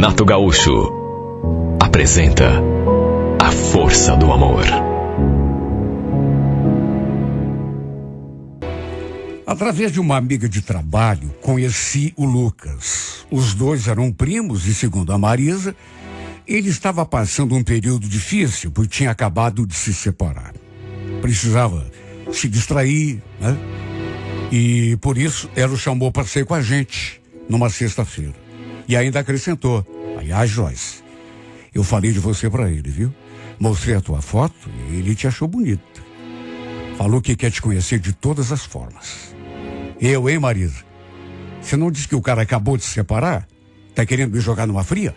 Renato Gaúcho apresenta A Força do Amor. Através de uma amiga de trabalho, conheci o Lucas. Os dois eram primos e, segundo a Marisa, ele estava passando um período difícil porque tinha acabado de se separar. Precisava se distrair, né? E por isso ela o chamou para sair com a gente numa sexta-feira. E ainda acrescentou: aliás, Joyce, eu falei de você para ele, viu? Mostrei a tua foto e ele te achou bonita. Falou que quer te conhecer de todas as formas. Eu, hein, Marisa? Você não disse que o cara acabou de se separar? Tá querendo me jogar numa fria?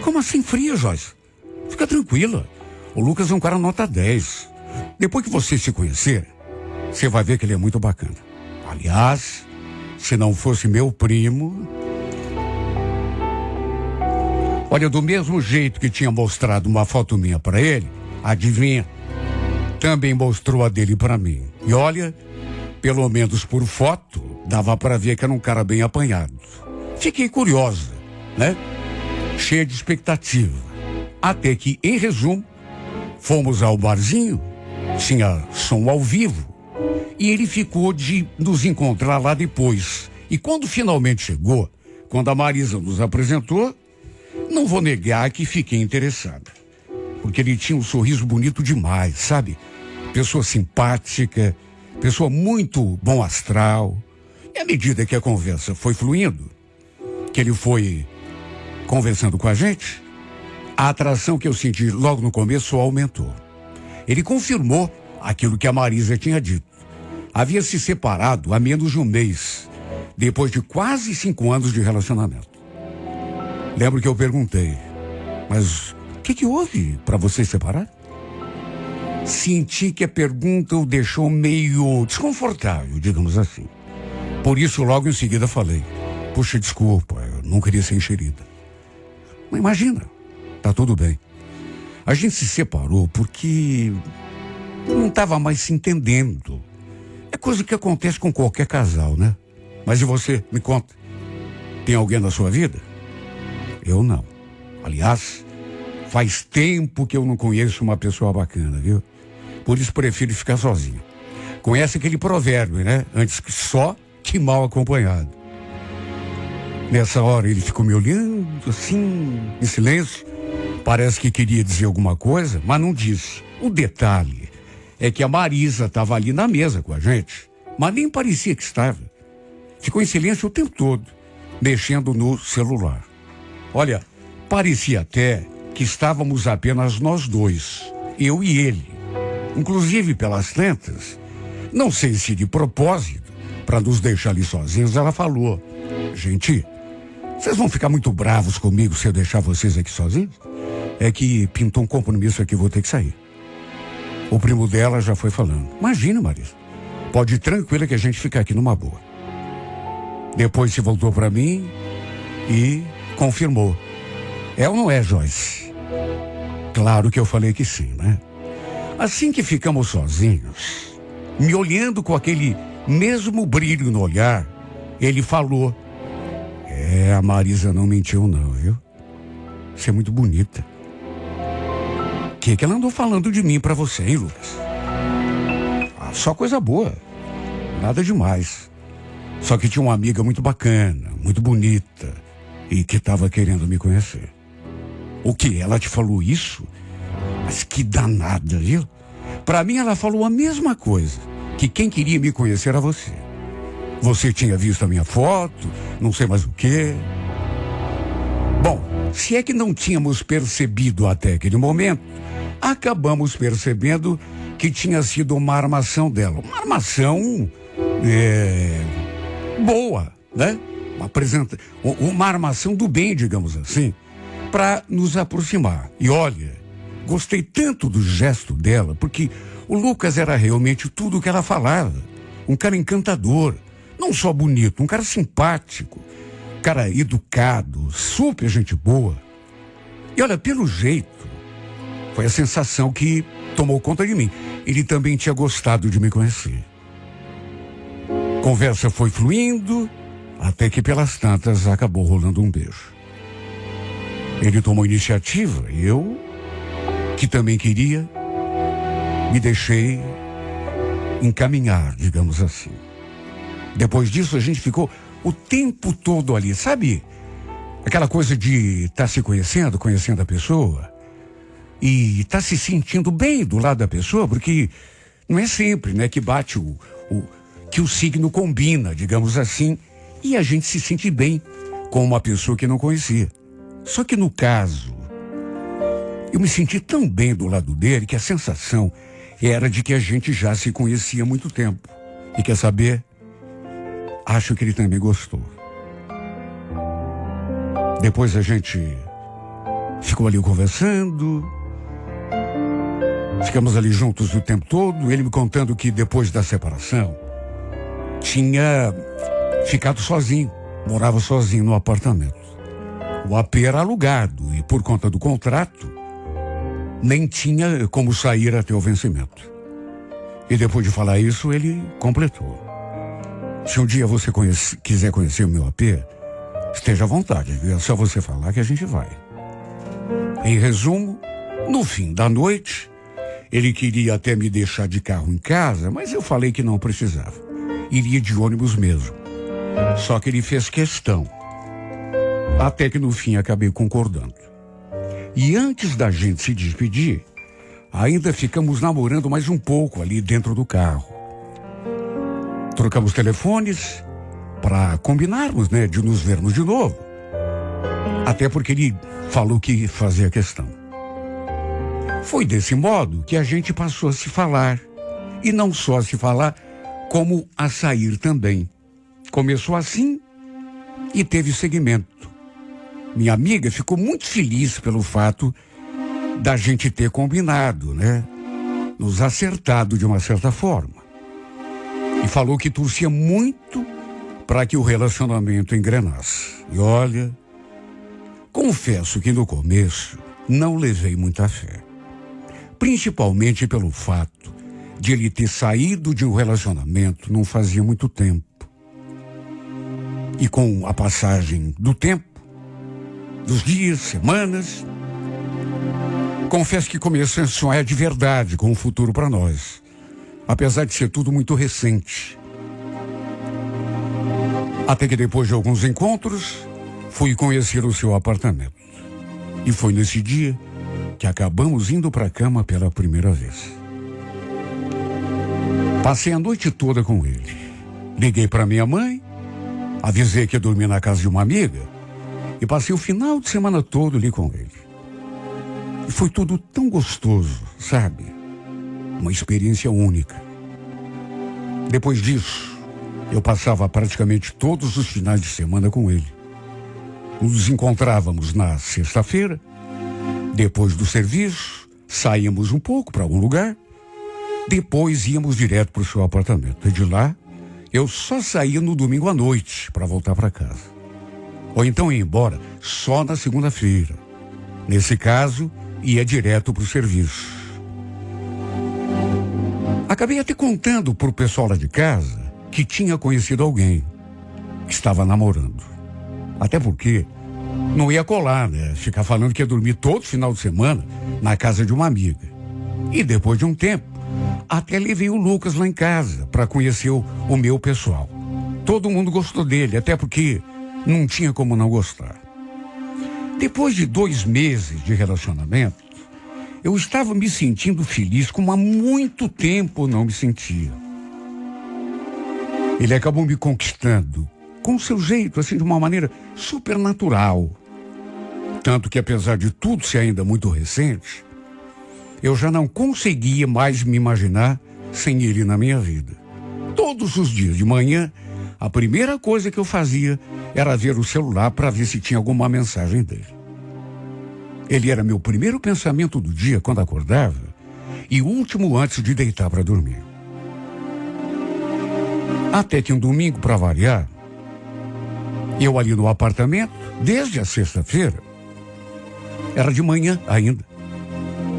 Como assim fria, Joyce? Fica tranquila. O Lucas é um cara nota 10. Depois que vocês se conhecerem, você vai ver que ele é muito bacana. Aliás, se não fosse meu primo... Olha, do mesmo jeito que tinha mostrado uma foto minha para ele, adivinha? Também mostrou a dele para mim. E olha, pelo menos por foto, dava para ver que era um cara bem apanhado. Fiquei curiosa, né? Cheia de expectativa. Até que, em resumo, fomos ao barzinho, tinha som ao vivo, e ele ficou de nos encontrar lá depois. E quando finalmente chegou, quando a Marisa nos apresentou, não vou negar que fiquei interessada. Porque ele tinha um sorriso bonito demais, sabe? Pessoa simpática, pessoa muito bom astral. E à medida que a conversa foi fluindo, que ele foi conversando com a gente, a atração que eu senti logo no começo aumentou. Ele confirmou aquilo que a Marisa tinha dito. Havia se separado há menos de um mês, depois de quase 5 anos de relacionamento. Lembro que eu perguntei: mas o que houve para você separar? Senti que a pergunta o deixou meio desconfortável, digamos assim. Por isso, logo em seguida falei: puxa, desculpa, eu não queria ser enxerida. Mas imagina, tá tudo bem. A gente se separou porque não estava mais se entendendo. É coisa que acontece com qualquer casal, né? Mas e você? Me conta. Tem alguém na sua vida? Eu não. Aliás, faz tempo que eu não conheço uma pessoa bacana, viu? Por isso prefiro ficar sozinho. Conhece aquele provérbio, né? Antes que só, que mal acompanhado. Nessa hora ele ficou me olhando, assim, em silêncio. Parece que queria dizer alguma coisa, mas não disse. O detalhe é que a Marisa estava ali na mesa com a gente, mas nem parecia que estava. Ficou em silêncio o tempo todo, mexendo no celular. Olha, parecia até que estávamos apenas nós dois, eu e ele. Inclusive, pelas tantas, não sei se de propósito, para nos deixar ali sozinhos, ela falou: gente, vocês vão ficar muito bravos comigo se eu deixar vocês aqui sozinhos? É que pintou um compromisso aqui, vou ter que sair. O primo dela já foi falando: imagina, Marisa, pode ir tranquila que a gente fica aqui numa boa. Depois se voltou para mim e confirmou: é ou não é, Joyce? Claro que eu falei que sim, né? Assim que ficamos sozinhos, me olhando com aquele mesmo brilho no olhar, ele falou: a Marisa não mentiu não, viu? Você é muito bonita. O que ela andou falando de mim pra você, hein, Lucas? Só coisa boa. Nada demais. Só que tinha uma amiga muito bacana, muito bonita, e que estava querendo me conhecer. O que? Ela te falou isso? Mas que danada, viu? Pra mim ela falou a mesma coisa, que quem queria me conhecer era você. Você tinha visto a minha foto, não sei mais o quê. Bom, se é que não tínhamos percebido até aquele momento, acabamos percebendo que tinha sido uma armação dela. Uma armação boa, né? Uma armação do bem, digamos assim, para nos aproximar. E olha, gostei tanto do gesto dela, porque o Lucas era realmente tudo o que ela falava. Um cara encantador, não só bonito, um cara simpático, um cara educado, super gente boa. E olha, pelo jeito, foi a sensação que tomou conta de mim. Ele também tinha gostado de me conhecer. Conversa foi fluindo, até que pelas tantas acabou rolando um beijo. Ele tomou iniciativa e eu, que também queria, me deixei encaminhar, digamos assim. Depois disso, a gente ficou o tempo todo ali, sabe? Aquela coisa de estar se conhecendo a pessoa e estar se sentindo bem do lado da pessoa, porque não é sempre, né, que bate que o signo combina, digamos assim, e a gente se sente bem com uma pessoa que não conhecia. Só que no caso, eu me senti tão bem do lado dele que a sensação era de que a gente já se conhecia há muito tempo. E quer saber? Acho que ele também gostou. Depois a gente ficou ali conversando, ficamos ali juntos o tempo todo, ele me contando que depois da separação tinha ficado sozinho, morava sozinho no apartamento. O AP era alugado e por conta do contrato nem tinha como sair até o vencimento. E depois de falar isso, ele completou: se um dia você quiser conhecer o meu AP, esteja à vontade, é só você falar que a gente vai. Em resumo, no fim da noite, ele queria até me deixar de carro em casa, mas eu falei que não precisava. Iria de ônibus mesmo. Só que ele fez questão. Até que no fim acabei concordando. E antes da gente se despedir, ainda ficamos namorando mais um pouco ali dentro do carro. Trocamos telefones para combinarmos, né, de nos vermos de novo. Até porque ele falou que fazia questão. Foi desse modo que a gente passou a se falar. E não só a se falar, como a sair também. Começou assim e teve seguimento. Minha amiga ficou muito feliz pelo fato da gente ter combinado, né? Nos acertado de uma certa forma. E falou que torcia muito para que o relacionamento engrenasse. E olha, confesso que no começo não levei muita fé. Principalmente pelo fato de ele ter saído de um relacionamento não fazia muito tempo. E com a passagem do tempo, dos dias, semanas, confesso que comecei a sonhar de verdade com o futuro para nós. Apesar de ser tudo muito recente. Até que depois de alguns encontros, fui conhecer o seu apartamento. E foi nesse dia que acabamos indo para a cama pela primeira vez. Passei a noite toda com ele. Liguei para minha mãe, avisei que ia dormir na casa de uma amiga e passei o final de semana todo ali com ele. E foi tudo tão gostoso, sabe? Uma experiência única. Depois disso, eu passava praticamente todos os finais de semana com ele. Nos encontrávamos na sexta-feira, depois do serviço, saíamos um pouco para algum lugar, depois íamos direto para o seu apartamento. E de lá, eu só saía no domingo à noite para voltar para casa. Ou então ia embora só na segunda-feira. Nesse caso, ia direto para o serviço. Acabei até contando para o pessoal lá de casa que tinha conhecido alguém que estava namorando. Até porque não ia colar, né? Ficar falando que ia dormir todo final de semana na casa de uma amiga. E depois de um tempo, até levei o Lucas lá em casa para conhecer o meu pessoal. Todo mundo gostou dele, até porque não tinha como não gostar. Depois de 2 meses de relacionamento, eu estava me sentindo feliz como há muito tempo não me sentia. Ele acabou me conquistando com seu jeito, assim, de uma maneira super natural. Tanto que, apesar de tudo ser ainda muito recente, eu já não conseguia mais me imaginar sem ele na minha vida. Todos os dias de manhã, a primeira coisa que eu fazia era ver o celular para ver se tinha alguma mensagem dele. Ele era meu primeiro pensamento do dia quando acordava e o último antes de deitar para dormir. Até que um domingo, para variar, eu ali no apartamento, desde a sexta-feira, era de manhã ainda,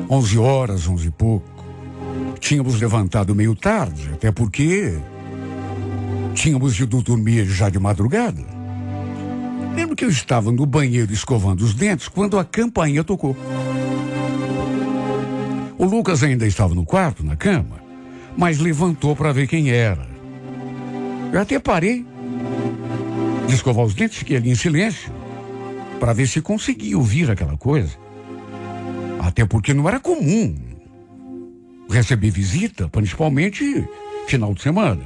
11 horas, 11 e pouco. Tínhamos levantado meio tarde, até porque tínhamos ido dormir já de madrugada. lembro que eu estava no banheiro escovando os dentes quando a campainha tocou. O Lucas ainda estava no quarto, na cama, mas levantou para ver quem era. Eu até parei de escovar os dentes, fiquei ali em silêncio, para ver se conseguia ouvir aquela coisa. Até porque não era comum receber visita, principalmente final de semana.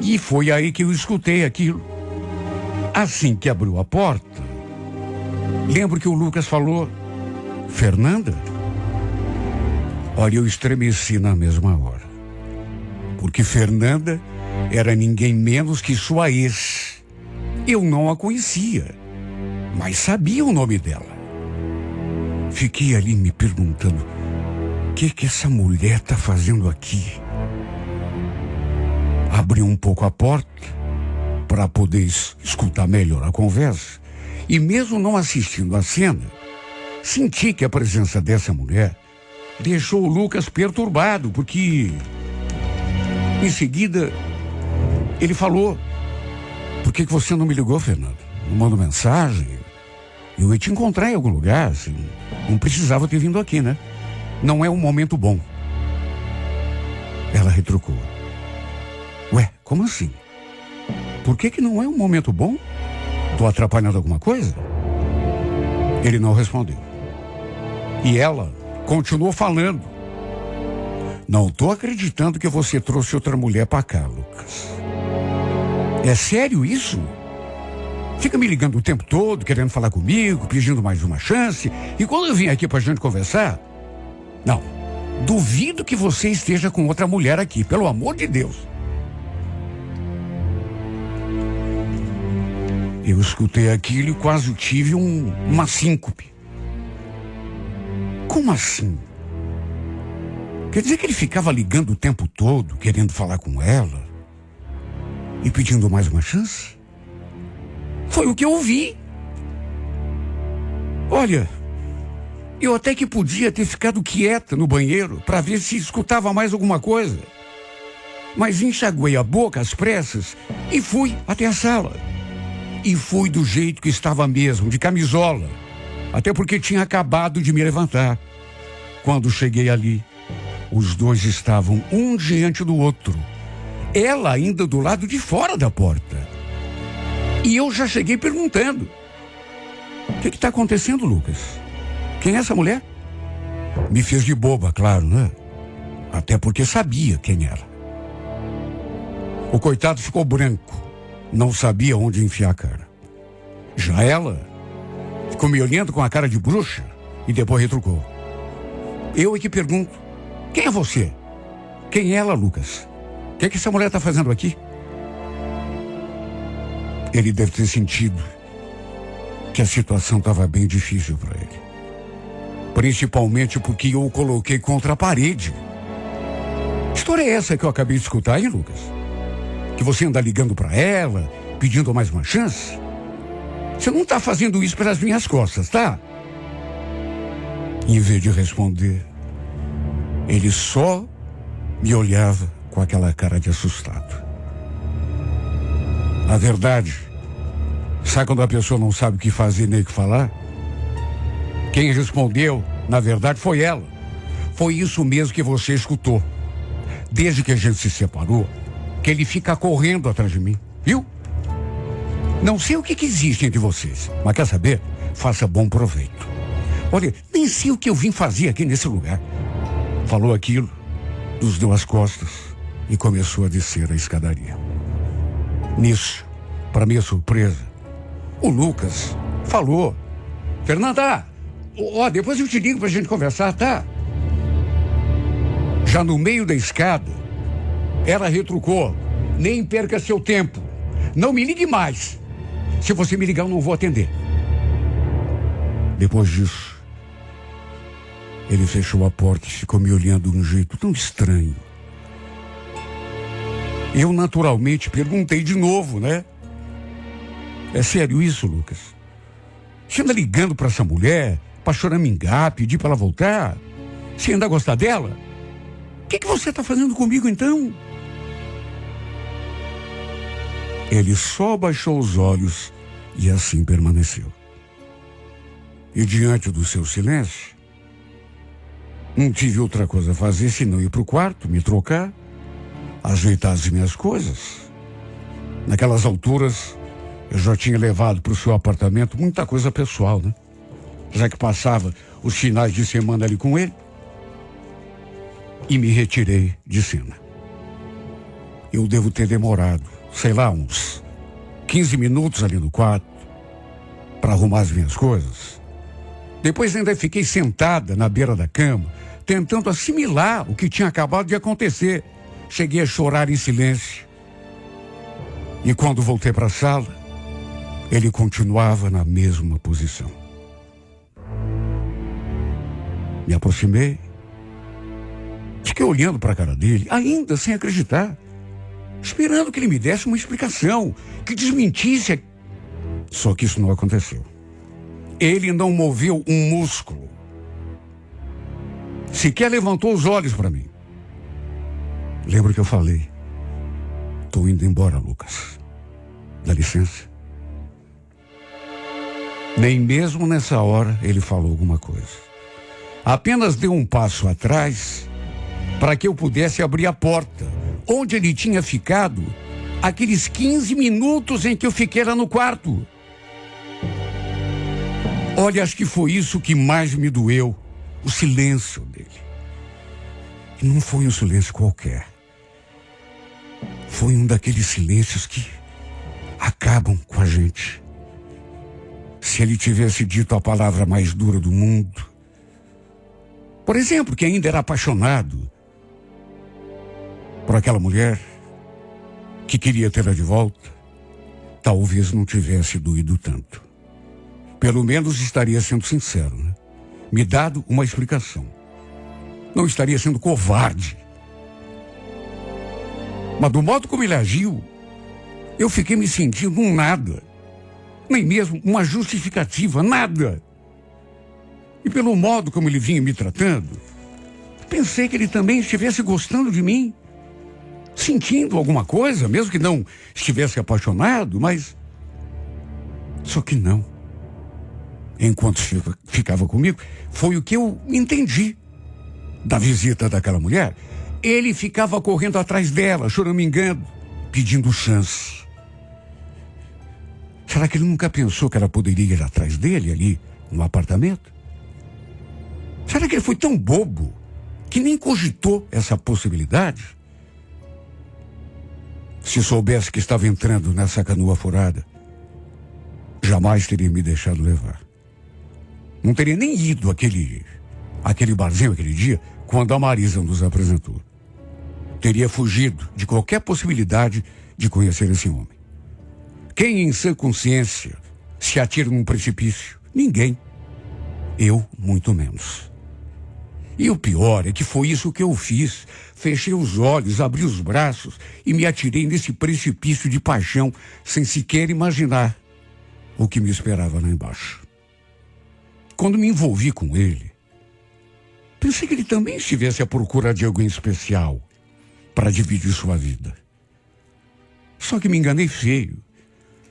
E foi aí que eu escutei aquilo. Assim que abriu a porta, lembro que o Lucas falou: Fernanda? Olha, eu estremeci na mesma hora. Porque Fernanda era ninguém menos que sua ex. Eu não a conhecia, mas sabia o nome dela. Fiquei ali me perguntando: o que essa mulher está fazendo aqui? Abri um pouco a porta para poder escutar melhor a conversa. E mesmo não assistindo a cena, senti que a presença dessa mulher deixou o Lucas perturbado, porque em seguida ele falou: por que você não me ligou, Fernando? Não mandou mensagem? Eu ia te encontrar em algum lugar, assim. Não precisava ter vindo aqui, né? Não é um momento bom. Ela retrucou: ué, como assim? Por que não é um momento bom? Tô atrapalhando alguma coisa? Ele não respondeu. E ela continuou falando: não tô acreditando que você trouxe outra mulher pra cá, Lucas. É sério isso? Fica me ligando o tempo todo, querendo falar comigo, pedindo mais uma chance. E quando eu vim aqui pra gente conversar... Não, duvido que você esteja com outra mulher aqui, pelo amor de Deus. Eu escutei aquilo e quase tive uma síncope. Como assim? Quer dizer que ele ficava ligando o tempo todo, querendo falar com ela e pedindo mais uma chance? Foi o que eu ouvi. Olha, eu até que podia ter ficado quieta no banheiro para ver se escutava mais alguma coisa. Mas enxaguei a boca às pressas e fui até a sala. E fui do jeito que estava mesmo, de camisola. Até porque tinha acabado de me levantar. Quando cheguei ali, os dois estavam um diante do outro. Ela ainda do lado de fora da porta. E eu já cheguei perguntando: o que está acontecendo, Lucas? Quem é essa mulher? Me fez de boba, claro, né? Até porque sabia quem era. O coitado ficou branco. Não sabia onde enfiar a cara. Já ela ficou me olhando com a cara de bruxa e depois retrucou: eu é que pergunto, quem é você? Quem é ela, Lucas? O que essa mulher está fazendo aqui? Ele deve ter sentido que a situação estava bem difícil para ele. Principalmente porque eu o coloquei contra a parede. Que história é essa que eu acabei de escutar, hein, Lucas? Que você anda ligando para ela, pedindo mais uma chance? Você não está fazendo isso pelas minhas costas, tá? Em vez de responder, ele só me olhava com aquela cara de assustado. A verdade, sabe quando a pessoa não sabe o que fazer nem o que falar? Quem respondeu, na verdade, foi ela. Foi isso mesmo que você escutou. Desde que a gente se separou, que ele fica correndo atrás de mim, viu? Não sei o que existe entre vocês, mas quer saber? Faça bom proveito. Olha, nem sei o que eu vim fazer aqui nesse lugar. Falou aquilo, nos deu as costas e começou a descer a escadaria. Nisso, para minha surpresa, o Lucas falou: Fernanda, depois eu te ligo pra gente conversar, tá? Já no meio da escada, ela retrucou: nem perca seu tempo. Não me ligue mais. Se você me ligar, eu não vou atender. Depois disso, ele fechou a porta e ficou me olhando de um jeito tão estranho. Eu, naturalmente, perguntei de novo, né? É sério isso, Lucas? Você anda ligando para essa mulher, para choramingar, pedir para ela voltar? Você ainda gosta dela? O que você está fazendo comigo, então? Ele só baixou os olhos E assim permaneceu. E diante do seu silêncio, não tive outra coisa a fazer senão ir para o quarto, me trocar, ajeitar as minhas coisas. Naquelas alturas, eu já tinha levado para o seu apartamento muita coisa pessoal, né? Já que passava os finais de semana ali com ele. E me retirei de cena. Eu devo ter demorado, sei lá, uns 15 minutos ali no quarto para arrumar as minhas coisas. Depois ainda fiquei sentada na beira da cama, tentando assimilar o que tinha acabado de acontecer. Cheguei a chorar em silêncio. E quando voltei para a sala, ele continuava na mesma posição. Me aproximei, fiquei olhando para a cara dele, ainda sem acreditar, esperando que ele me desse uma explicação, que desmentisse. Só que isso não aconteceu. Ele não moveu um músculo. Sequer levantou os olhos para mim. Lembro que eu falei: estou indo embora, Lucas. Dá licença. Nem mesmo nessa hora ele falou alguma coisa. Apenas deu um passo atrás para que eu pudesse abrir a porta, onde ele tinha ficado aqueles 15 minutos em que eu fiquei lá no quarto. Olha, acho que foi isso que mais me doeu, o silêncio dele. E não foi um silêncio qualquer. Foi um daqueles silêncios que acabam com a gente. Se ele tivesse dito a palavra mais dura do mundo, por exemplo, que ainda era apaixonado por aquela mulher, que queria tê-la de volta, talvez não tivesse doído tanto. Pelo menos estaria sendo sincero, né? Me dado uma explicação. Não estaria sendo covarde. Mas do modo como ele agiu, eu fiquei me sentindo um nada. Nem mesmo uma justificativa, nada. E pelo modo como ele vinha me tratando, pensei que ele também estivesse gostando de mim, sentindo alguma coisa, mesmo que não estivesse apaixonado, mas... Só que não. Enquanto ficava comigo, foi o que eu entendi da visita daquela mulher. Ele ficava correndo atrás dela, choramingando, pedindo chance. Será que ele nunca pensou que ela poderia ir atrás dele ali no apartamento? Será que ele foi tão bobo que nem cogitou essa possibilidade? Se soubesse que estava entrando nessa canoa furada, jamais teria me deixado levar. Não teria nem ido àquele barzinho aquele dia, quando a Marisa nos apresentou. Teria fugido de qualquer possibilidade de conhecer esse homem. Quem em sã consciência se atira num precipício? Ninguém. Eu, muito menos. E o pior é que foi isso que eu fiz. Fechei os olhos, abri os braços e me atirei nesse precipício de paixão, sem sequer imaginar o que me esperava lá embaixo. Quando me envolvi com ele, pensei que ele também estivesse à procura de alguém especial para dividir sua vida. Só que me enganei feio.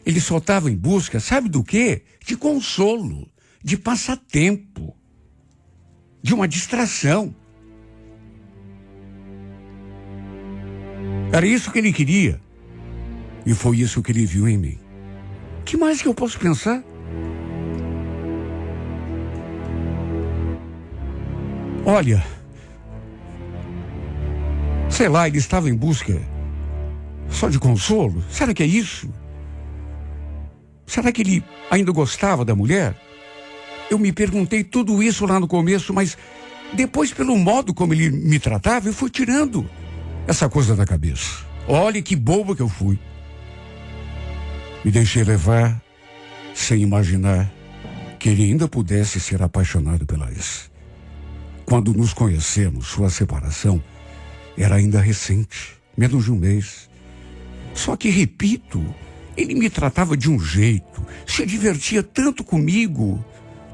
Ele só estava em busca, sabe do quê? De consolo, de passatempo, de uma distração. Era isso que ele queria. E foi isso que ele viu em mim. Que mais que eu posso pensar? Olha, sei lá, ele estava em busca só de consolo? Será que é isso? Será que ele ainda gostava da mulher? Eu me perguntei tudo isso lá no começo, mas depois, pelo modo como ele me tratava, eu fui tirando essa coisa da cabeça. Olha que bobo que eu fui. Me deixei levar sem imaginar que ele ainda pudesse ser apaixonado pela ex. Quando nos conhecemos, sua separação era ainda recente, menos de um mês. Só que, repito, ele me tratava de um jeito, se divertia tanto comigo,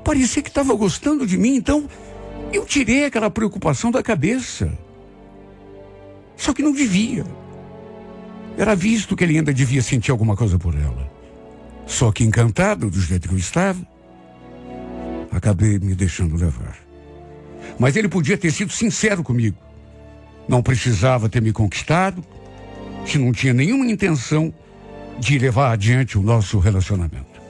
parecia que estava gostando de mim, então eu tirei aquela preocupação da cabeça. Só que não devia. Era visto que ele ainda devia sentir alguma coisa por ela. Só que encantado do jeito que eu estava, acabei me deixando levar. Mas ele podia ter sido sincero comigo. Não precisava ter me conquistado, se não tinha nenhuma intenção de levar adiante o nosso relacionamento.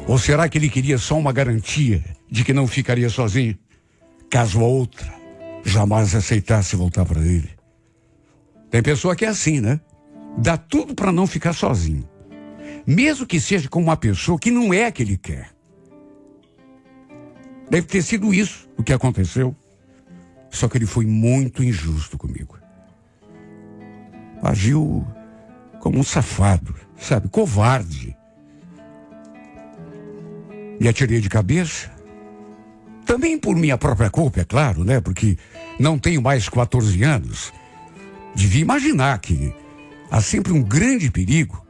Ou será que ele queria só uma garantia de que não ficaria sozinho, caso a outra jamais aceitasse voltar para ele? Tem pessoa que é assim, né? Dá tudo para não ficar sozinho, mesmo que seja com uma pessoa que não é a que ele quer. Deve ter sido isso o que aconteceu. Só que ele foi muito injusto comigo. Agiu como um safado, sabe? Covarde. Me atirei de cabeça. Também por minha própria culpa, é claro, né? Porque não tenho mais 14 anos. Devia imaginar que há sempre um grande perigo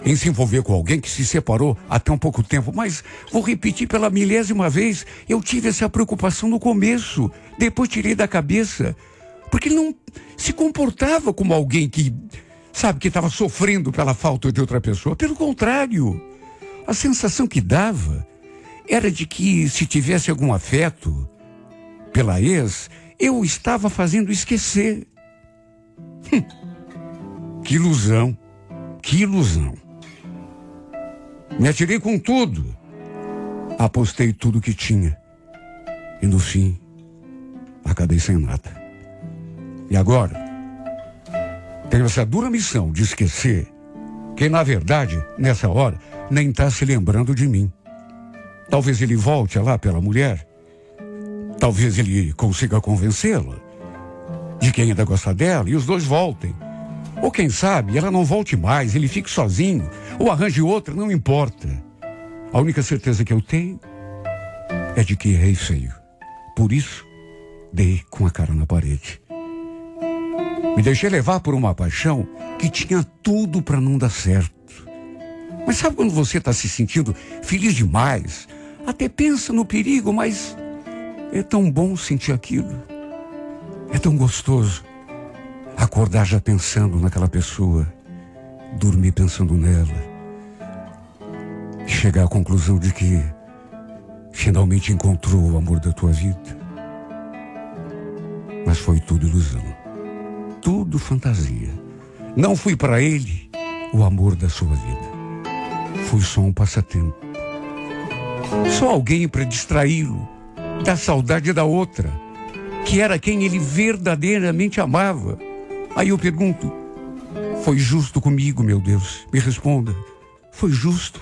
em se envolver com alguém que se separou há tão pouco tempo. Mas vou repetir pela 1000ª vez, eu tive essa preocupação no começo, depois tirei da cabeça, porque ele não se comportava como alguém que, sabe, que estava sofrendo pela falta de outra pessoa. Pelo contrário, a sensação que dava era de que, se tivesse algum afeto pela ex, eu estava fazendo esquecer. Que ilusão, que ilusão. Me atirei com tudo. Apostei tudo que tinha. E no fim, acabei sem nada. E agora, tenho essa dura missão de esquecer quem, na verdade, nessa hora, nem está se lembrando de mim. Talvez ele volte lá pela mulher. Talvez ele consiga convencê-la de que ainda gosta dela e os dois voltem. Ou quem sabe, ela não volte mais, ele fique sozinho, ou arranje outra, não importa. A única certeza que eu tenho é de que errei feio. Por isso, dei com a cara na parede. Me deixei levar por uma paixão que tinha tudo para não dar certo. Mas sabe quando você está se sentindo feliz demais? Até pensa no perigo, mas é tão bom sentir aquilo. É tão gostoso acordar já pensando naquela pessoa, dormir pensando nela, e chegar à conclusão de que finalmente encontrou o amor da tua vida. Mas foi tudo ilusão, tudo fantasia. Não fui para ele o amor da sua vida. Fui só um passatempo. Só alguém para distraí-lo da saudade da outra, que era quem ele verdadeiramente amava. Aí eu pergunto, foi justo comigo, meu Deus? Me responda, foi justo?